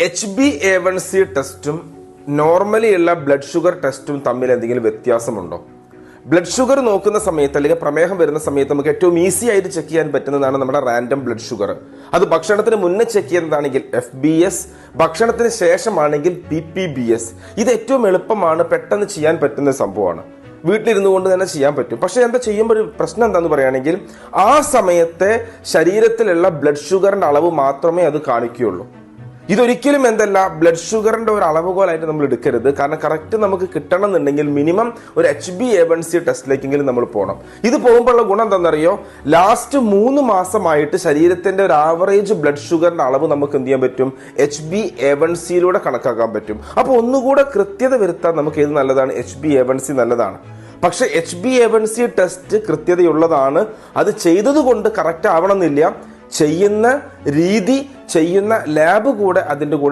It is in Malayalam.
HbA1c ടെസ്റ്റും നോർമലി ഉള്ള ബ്ലഡ് ഷുഗർ ടെസ്റ്റും തമ്മിൽ എന്തെങ്കിലും വ്യത്യാസമുണ്ടോ? ബ്ലഡ് ഷുഗർ നോക്കുന്ന സമയത്ത് അല്ലെങ്കിൽ പ്രമേഹം വരുന്ന സമയത്ത് നമുക്ക് ഏറ്റവും ഈസി ആയിട്ട് ചെക്ക് ചെയ്യാൻ പറ്റുന്നതാണ് നമ്മുടെ റാൻഡം ബ്ലഡ് ഷുഗർ. അത് ഭക്ഷണത്തിന് മുന്നേ ചെക്ക് ചെയ്യുന്നതാണെങ്കിൽ FBS, ഭക്ഷണത്തിന് ശേഷമാണെങ്കിൽ PPBS. ഇത് ഏറ്റവും എളുപ്പമാണ്, പെട്ടെന്ന് ചെയ്യാൻ പറ്റുന്ന സംഭവമാണ്, വീട്ടിലിരുന്നു കൊണ്ട് തന്നെ ചെയ്യാൻ പറ്റും. പക്ഷെ എന്താ ചെയ്യുമ്പോൾ ഒരു പ്രശ്നം എന്താന്ന് പറയുകയാണെങ്കിൽ ആ സമയത്തെ ശരീരത്തിലുള്ള ബ്ലഡ് ഷുഗറിന്റെ അളവ് മാത്രമേ അത് കാണിക്കുകയുള്ളൂ. ഇതൊരിക്കലും എന്തല്ല ബ്ലഡ് ഷുഗറിന്റെ ഒരു അളവുകോലായിട്ട് നമ്മൾ എടുക്കരുത്. കാരണം കറക്റ്റ് നമുക്ക് കിട്ടണം എന്നുണ്ടെങ്കിൽ മിനിമം ഒരു HbA1c ടെസ്റ്റിലേക്കെങ്കിലും നമ്മൾ പോകണം. ഇത് പോകുമ്പോഴുള്ള ഗുണം എന്താണെന്നറിയോ? ലാസ്റ്റ് 3 മാസമായിട്ട് ശരീരത്തിന്റെ ഒരു ആവറേജ് ബ്ലഡ് ഷുഗറിന്റെ അളവ് നമുക്ക് എന്ത് ചെയ്യാൻ പറ്റും? HbA1c കണക്കാക്കാൻ പറ്റും. അപ്പോൾ ഒന്നുകൂടെ കൃത്യത വരുത്താൻ നമുക്ക് ഏത് നല്ലതാണ്? HbA1c നല്ലതാണ്. പക്ഷെ HbA1c ടെസ്റ്റ് കൃത്യതയുള്ളതാണ്. അത് ചെയ്തത് കൊണ്ട് കറക്റ്റ് ആവണമെന്നില്ല. ചെയ്യുന്ന രീതി, ചെയ്യുന്ന ലാബ് കൂടെ അതിൻ്റെ കൂടെ